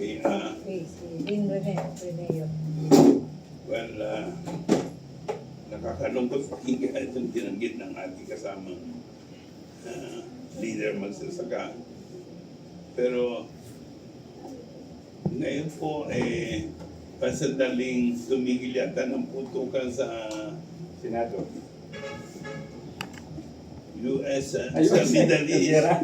Okay. Okay, si Lynn Reneo. Well, nakakalungkot pakinggan itong tinanggit ng ating kasamang leader magsasaka. Pero ngayon po, pasandaling tumigil yata ng putukan sa Senado. US, sa Ayun, Middle East, Gera.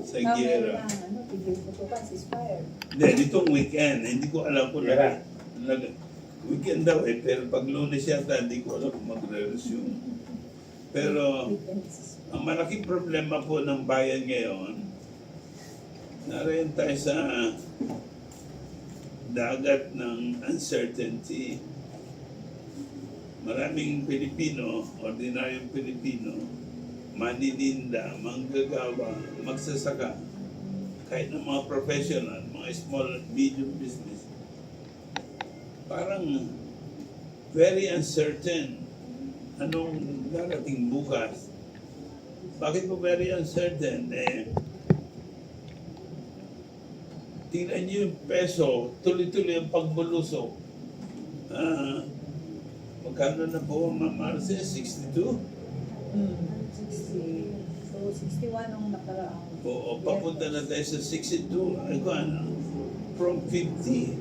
sa Gera. Tigil putukan, ceasefire. Then, itong weekend, hindi ko alam kung Gera. weekend daw pero pag Lunes yata, hindi ko alam kung magre-resume. Pero, ang malaking problema po ng bayan ngayon, naroon tayo sa dagat ng uncertainty. Maraming Pilipino, ordinaryong Pilipino, manininda, manggagawa, magsasaka, kahit ng mga professional, mga small and medium business. Parang very uncertain anong darating bukas. Bakit po very uncertain? Tingnan niyo yung peso, tuloy-tuloy ang pagbulusok. Magkano na po, Ma'am Marce? 62? 60. So, 61 ang nakaraang. Oo, papunta na tayo sa 62. Ay ko, from 50.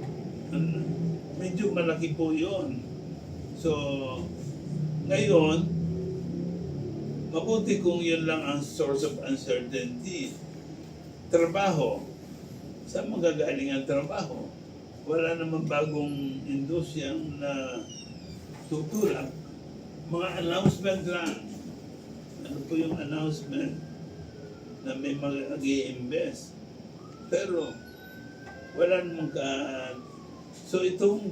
Medyo malaki po yun. So, ngayon, mabuti kung yun lang ang source of uncertainty. Trabaho. Saan magagaling ang trabaho? Wala naman bagong industriyang na tutulak. Mga announcement lang. Ano po yung announcement na may mag-i-invest? Pero, wala namang So itong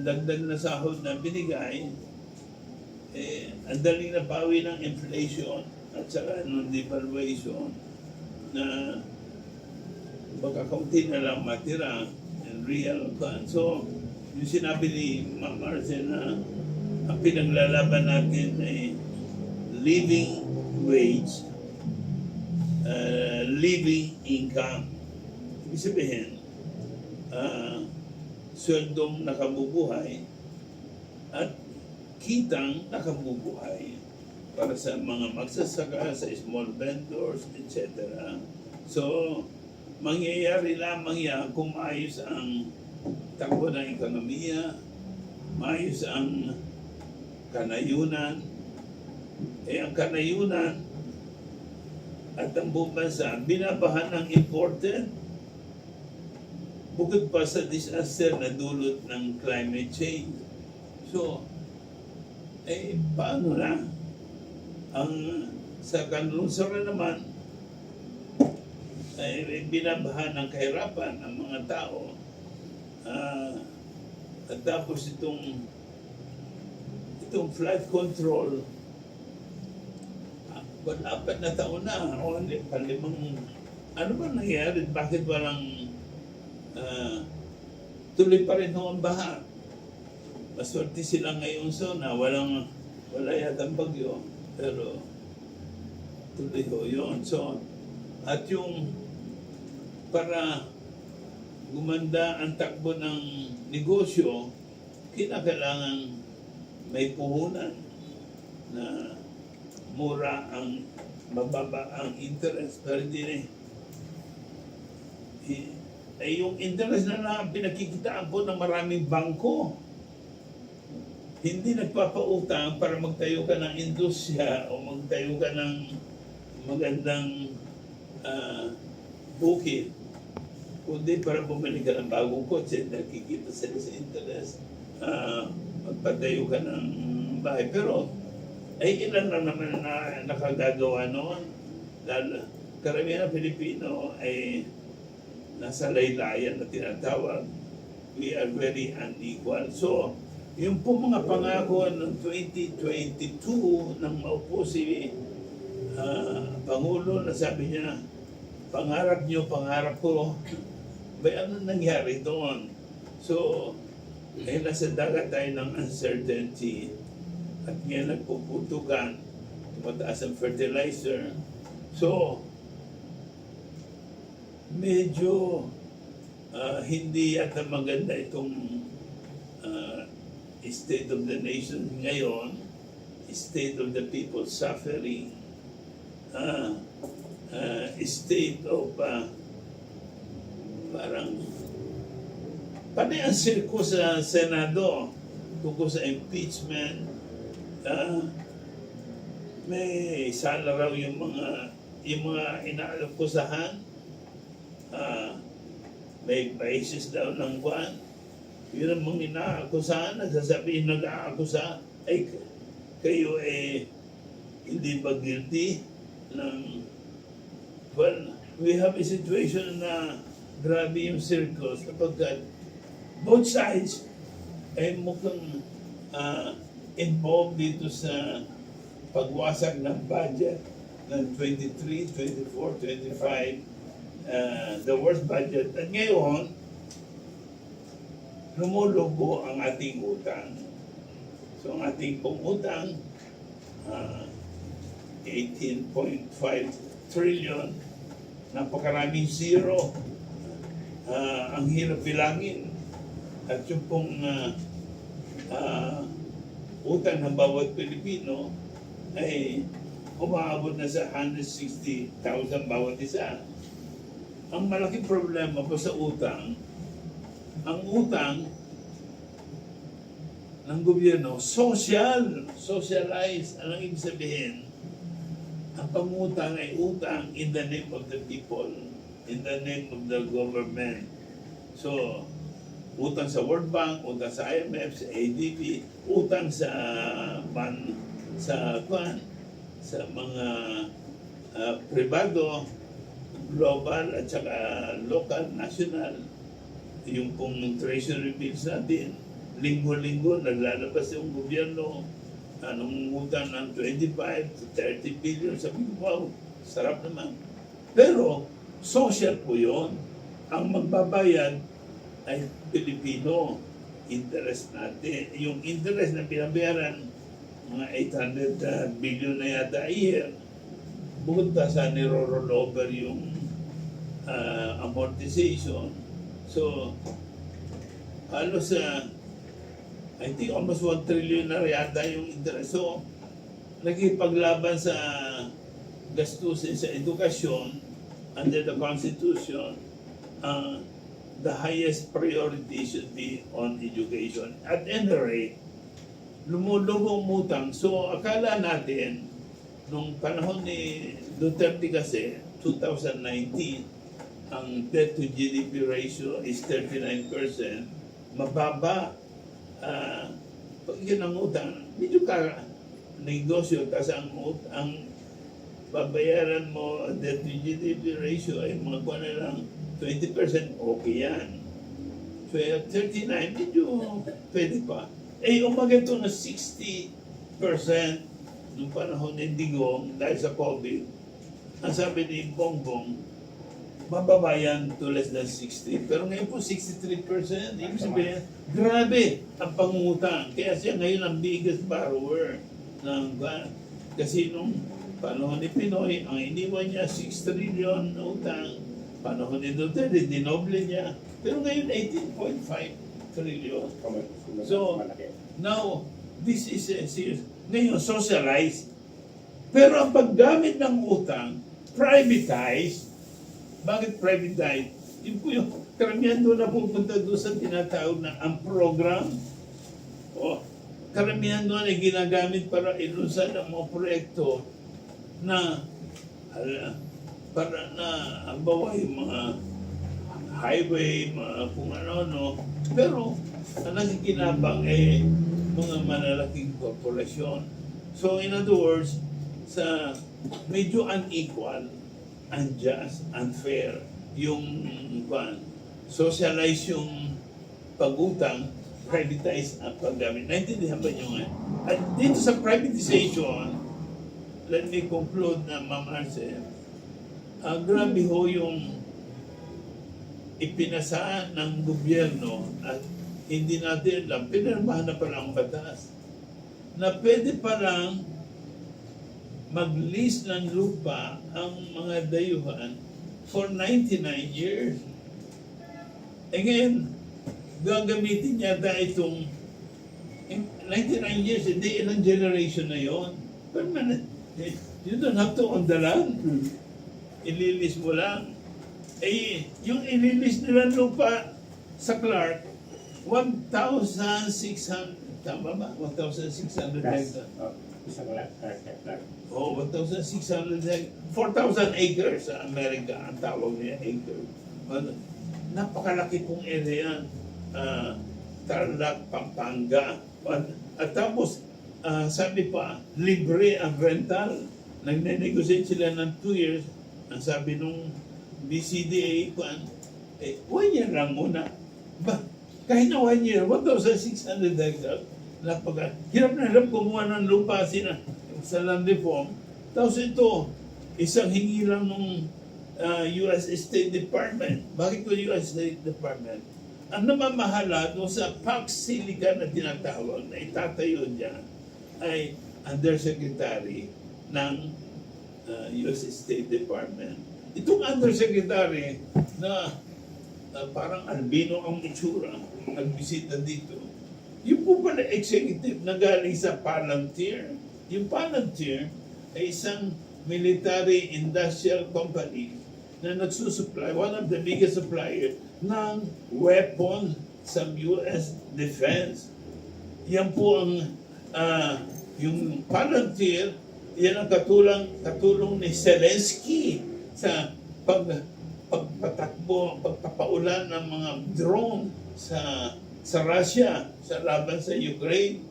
dagdag na sahod na binigay, ang daling napawi ng inflation at saka ng devaluation na baka kaunti na lang matira in real fund. So, yung sinabi ni Ma'am Marce na ang pinaglalaban natin ay living wage, living income. Ibig sabihin, sweldong nakabubuhay at kitang nakabubuhay para sa mga magsasaka, sa small vendors, etc. So, mangyayari lamang yan kung maayos ang takbo ng ekonomiya, maayos ang kanayunan. Ang kanayunan at ang buong bansa binabahan ng imported bukod pa sa disaster na dulot ng climate change. So, paano na? Sa kanlunsuran naman, binabahan ng kahirapan ang mga tao. At tapos itong flood control, apat na taon na, o hindi, palimang, ano ba nangyari? Bakit walang tuloy pa rin ho ang baha? Maswerte sila ngayon na wala yatang bagyo, pero tuloy ho yun. So, at yung para gumanda ang takbo ng negosyo, kinakailangan may puhunan na mura ang mababa ang interest. Pero hindi yung interest na pinakikitaan po ng maraming bangko. Hindi nagpapautang para magtayo ka ng industriya o magtayo ka ng magandang bukid, kundi para bumili ka ng bagong kotse, nakikita sila sa interest, magpatayo ka ng bahay. Pero, ilan lang naman na nakagagawa noon. Dahil karamihan ng Pilipino ay nasa laylayan na tinatawag. We are very unequal. So, yung po mga pangako ng 2022 nang maupo si Pangulo na sabi niya, pangarap niyo, pangarap ko, may ano nangyari doon? So, nasa dagat tayo ng uncertainty at ngayon nagpuputukan, tumataas ang fertilizer. So, medyo hindi yata maganda itong state of the nation ngayon, state of the people suffering, state of parang panay ang sirko sa Senado tungkol sa impeachment. May sala raw yung mga inaakusahan, may basis daw ng kuwan. Yun ang mga inaakusahan, nagsasabihin nag-aakusa, ay kayo hindi ba guilty ng, well, we have a situation na grabe yung circles kapag both sides ay mukhang involved dito sa pagwasak ng budget ng 23, 24, 25, the worst budget. At ngayon, lumulubo ang ating utang. So ang ating pong utang, 18.5 trillion, napakaraming zero. Ang hirap bilangin. At yung pong utang ng bawat Pilipino ay umaabot na sa 160,000 bawat isa. Ang malaking problema po sa utang, ang utang ng gobyerno, socialized. Anong ibig sabihin? Ang pangutang ay utang in the name of the people, in the name of the government. So, utang sa World Bank, utang sa IMF, sa ADB, utang sa sa mga pribado, global at saka local, national. Yung pong treasury bills natin, linggo-linggo naglalabas yung gobyerno anong utang ng 25 to 30 billion. Sabi ko, wow, sarap naman. Pero social po yun. Ang magbabayad ay Pilipino. Interest natin. Yung interest na pinabayaran, mga 800 billion na yata a year. Bukod pa sa niro-roll over yung amortization. So, halos I think almost 1 trillion na yata yung interest. So, nakipaglaban sa gastusin sa edukasyon under the Constitution, the highest priority should be on education. At any rate, lumulubong utang. So, akala natin, nung panahon ni Duterte kasi, 2019, ang debt to GDP ratio is 39%, mababa. Pag yun ang utang, medyo ka negosyo kasi ang babayaran mo debt to GDP ratio ay mga kuha na lang 20%, okay yan. So 39, medyo pwede pa. Umaganto na 60% nung panahon ni Digong dahil sa COVID. Ang sabi ni Bongbong, mababayan to less than 60. Pero ngayon po 63%. Ibig sabihin, grabe ang pangungutang. Kaya siya ngayon ang biggest borrower ng kasi nung panahon ni Pinoy, ang iniwan niya 6 trillion na utang. Panahon ni Duterte, dinoble niya. Pero ngayon 18.5 trillion. So, now, this is serious. Ngayon, socialized. Pero ang paggamit ng utang, privatized. Bakit privatized? Yun po yung karamihan doon na pupunta doon sa tinatawag na ang program. Karamihan doon ay ginagamit para ilunsad ang mga proyekto na para na ang bawa yung mga highway, mga kung ano-ano. Pero ang nakikinabang mga malalaking korporasyon. So in other words, sa medyo unequal, unjust, unfair, yung socialize yung pag-utang, privatize ang paggamit. Naintindihan ba nyo nga? At dito sa privatization, let me conclude na Ma'am Arce, grabe ho yung ipinasaan ng gobyerno at hindi natin alam, pinirmahan na pala ang batas na pwede palang mag-lease ng lupa ang mga dayuhan for 99 years. Eh ngayon, gagamitin yata itong 99 years, hindi ilang generation na yon. Permanent. You don't have to own the land. Ililis mo lang. Eh, yung ililis nila lupa sa Clark, 1,600, tama ba? 1,600 hectares. Isang hectare. Oh, 1,600 hectares. 4,000 acres sa Amerika, ang tawag niya acre. Napakalaki pong area yan. Tarlac, Pampanga. At tapos, sabi pa, libre ang rental. Nagne-negotiate sila ng 2 years. Ang sabi nung BCDA, 1 year lang muna. Kahit na 1 year, 1,600 hectares. Hirap na hirap kumuha ng lupa sila sa land reform. Tapos ito, isang hingi lang nung US State Department. Bakit ko US State Department? Ang namamahala doon sa Pax Silica na tinatawag na itatayo dyan ay Undersecretary ng US State Department. Itong Undersecretary na parang albino ang itsura, nagbisita dito. Yung po pala executive na galing sa Palantir. Yung Palantir ay isang military industrial company na nagsusupply, one of the biggest suppliers ng weapon sa US Defense. Yan po ang yung Palantir, yan ang katulong ni Zelensky sa pagpapaulan ng mga drone sa Russia, sa laban sa Ukraine.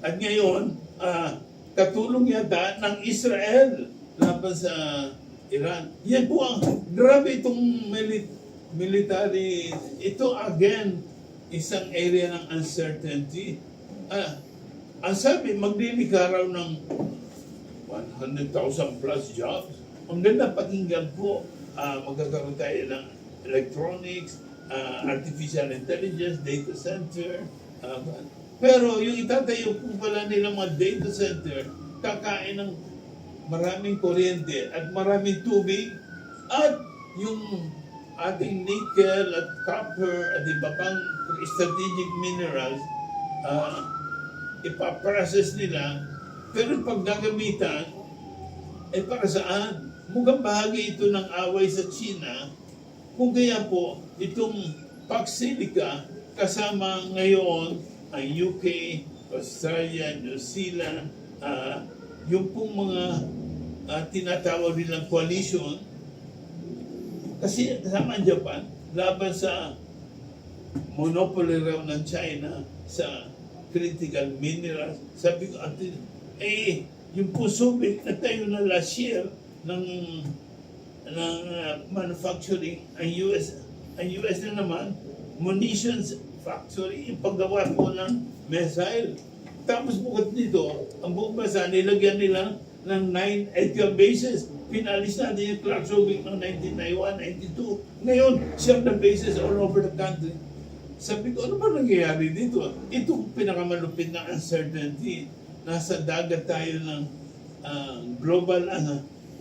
At ngayon, katulong yata ng Israel laban sa Iran. Yan po ang, grabe itong military, ito again, isang area ng uncertainty. Ang sabi, maglilika raw ng 100,000 plus jobs. Ang ganda pakinggan po, magkakaroon tayo ng electronics, artificial intelligence, data center. Pero yung itatayo po pala nilang mga data center, kakain ng maraming kuryente at maraming tubig at yung ating nickel at copper at iba pang strategic minerals, ipaprocess nila. Pero pag gagamitan, eh para saan? Mukhang bahagi ito ng away sa China. Kung kaya po, itong Pax Silica kasama ngayon ang UK, Australia, New Zealand, yung pong mga tinatawag nilang coalition, kasi kasama ang Japan, laban sa monopoly raw ng China sa critical minerals. Sabi ko, yung po Subic na tayo na last year ng manufacturing, ang US na naman, munitions factory, yung paggawa po ng missile. Tapos bukod dito, ang buong bansa, nilagyan nila ng 9 aircraft bases. Pinalis natin yung Clark Subic noong 1991, 92. Ngayon, siyam na bases all over the country. Sabi ko, ano ba nangyayari dito? Itong pinakamalupit na uncertainty. Nasa dagat tayo ng global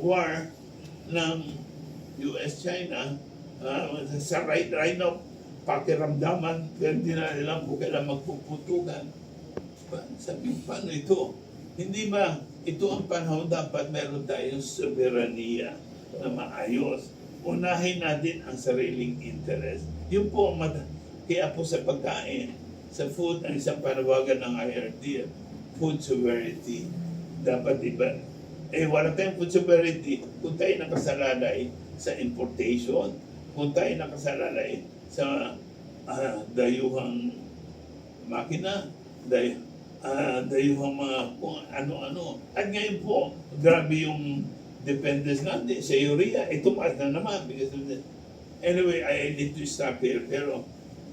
war ng US-China. Sa right now, pakiramdaman, pero hindi na alam kung kailan magpuputukan. Sabi, paano ito? Hindi ba ito ang panahon dapat meron tayong soberania na maayos? Unahin natin ang sariling interest. Yun po, kaya po sa pagkain, sa food, ang isang panawagan ng IRD, food sovereignty. Dapat iba. Wala tayong food sovereignty kung tayo nakasalalay sa importation, kung tayo nakasalalay sa dayuhang makina, dayuhang mga kung ano-ano. At ngayon po, grabe yung dependence natin sa urea. Tumaas na naman because of this. Anyway, I need to stop here. Pero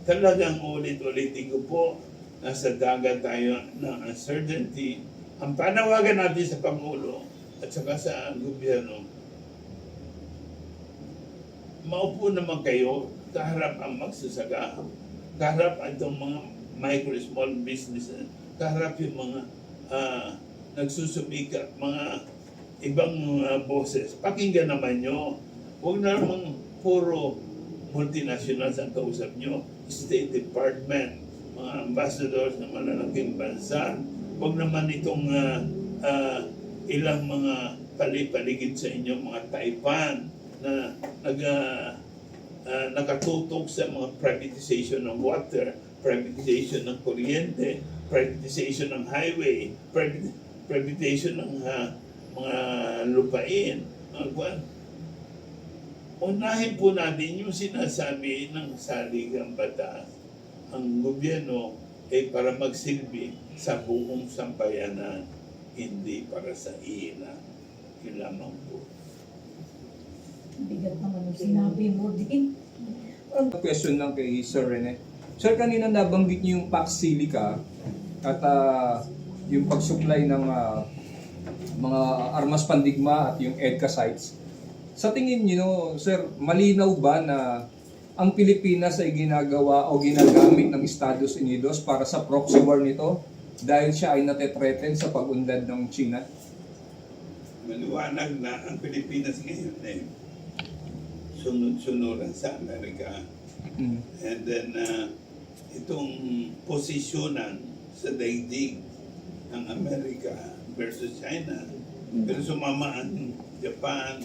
talagang ulit-ulitin ko po, nasa dagat tayo ng uncertainty. Ang panawagan natin sa Pangulo at saka sa gobyerno, maupo naman kayo, kaharap ang magsasaka, kaharap itong mga micro small businesses, kaharap yung mga nagsusumikap, mga ibang boses. Pakinggan naman nyo Huwag na namang puro multinationals ang kausap nyo. State Department, mga ambassadors ng malalaking bansa. Huwag naman itong ilang mga palipaligid sa inyo, mga Taipan na nakatutok sa mga privatization ng water, privatization ng kuryente, privatization ng highway, privatization ng mga lupain. Unahin po natin yung sinasabi ng saligang batas. Ang gobyerno ay para magsilbi sa buong sambayanan, hindi para sa ilan. Yun lamang po. Bigat naman yung sinabi mo din. Question lang kay Sir Rene. Sir, kanina nabanggit niyo yung Pax Silica at yung pag-supply ng mga armas pandigma at yung EDCA sites. Sa tingin niyo, Sir, malinaw ba na ang Pilipinas ay ginagawa o ginagamit ng Estados Unidos para sa proxy war nito dahil siya ay natetreten sa pag-unlad ng China? Maliwanag na ang Pilipinas ngayon sunod-sunuran sa Amerika. And then, itong posisyonan sa daigdig ng Amerika versus China. Pero sumama ang Japan,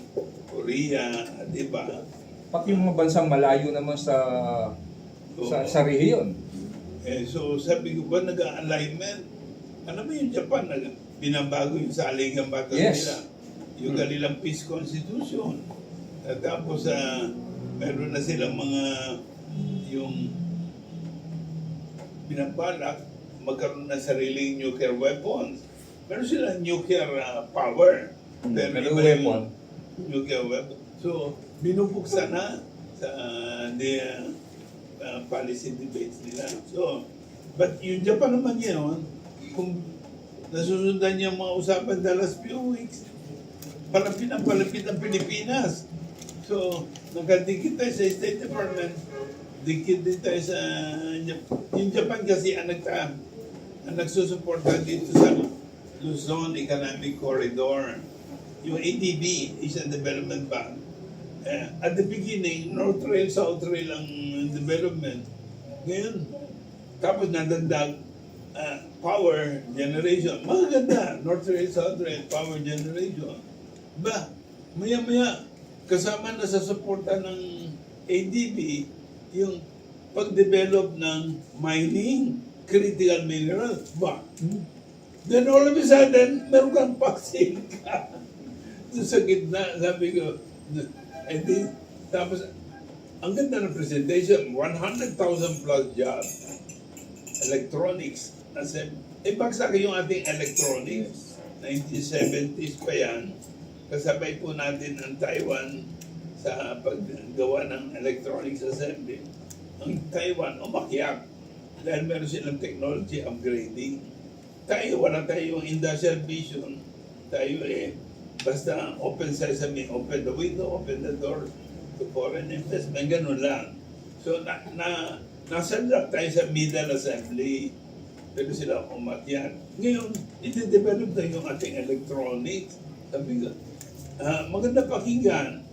Korea, di ba? Pati yung mga bansang malayo naman sa rehiyon. So sabi ko ba nag-alignment? Alam mo yung Japan, binabago yung saligang batas Yes. nila. Yung kanilang peace constitution. At tapos meron na silang mga yung binabalak magkaroon ng sariling nuclear weapons. Meron silang nuclear power. Pero Pero iba yung weapon. nuclear weapon. So, binubuksan na sa policy debates nila. So, but yung Japan naman yun, kung nasusundan niya mga usapan the last few weeks, palapit ang Pilipinas. So, nagkadikit tayo sa State Department, dikit din tayo sa yung Japan kasi ang nagsusuporta dito sa Luzon Economic Corridor. Yung ADB, Asian Development Bank. At the beginning, North Rail, South Rail ang development. Ngayon, tapos nadandag power generation. Maganda, North Rail, South Rail, power generation. Ba, maya-maya, kasama na sa suporta ng ADB, yung pag-develop ng mining, critical minerals. Ba, then all of a sudden, meron kang paksil ka. Sa gitna, sabi ko, and then, tapos, ang ganda ng presentation, 100,000 plus jobs, electronics, bagsak yung ating electronics, 1970s pa yan, kasabay po natin ang Taiwan sa paggawa ng electronics assembly. Ang Taiwan, umakyat, dahil meron silang technology upgrading. Tayo, wala tayong industrial vision, tayo basta open sesame, open the window, open the door to foreign investment, ganun lang. So, nasadlak tayo sa middle assembly, pero sila umakyat. Ngayon, iti-develop na yung ating electronics. Sabi ko, maganda pakinggan,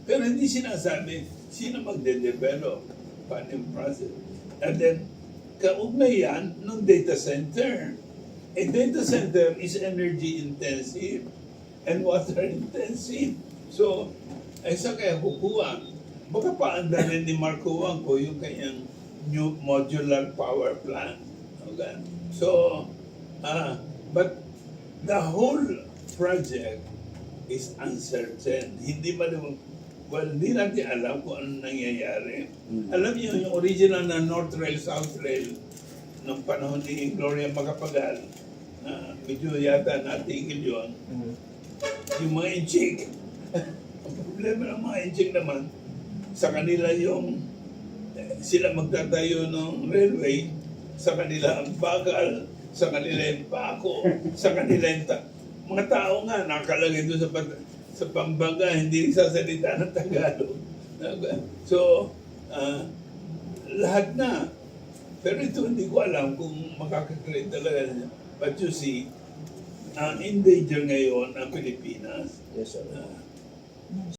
pero hindi sinasabi, sino magde-develop, paano yung process. And then, kaugnay yan ng data center. A data center is energy intensive and water intensive. So, sa kaya Hukua, baka paandarin ni Marco Wangko yung kanyang new modular power plant. Okay? So, but the whole project is uncertain. Hindi natin alam kung ano nangyayari. Alam niyo, yung original na North Rail, South Rail, ng panahon ni Gloria Macapagal, na medyo yata natigil yun, yung mga enchik. Ang problema ng mga enchik naman, sa kanila yung sila magtatayo ng railway, sa kanila ang bakal, sa kanila yung pako, sa kanila yung mga tao nga nakalagay doon sa pambaga, hindi nagsasalita ng Tagalog. So, lahat na. Pero ito hindi ko alam kung makakakreate talaga niya. But you see, in danger ngayon ang Pilipinas. Yes, sir.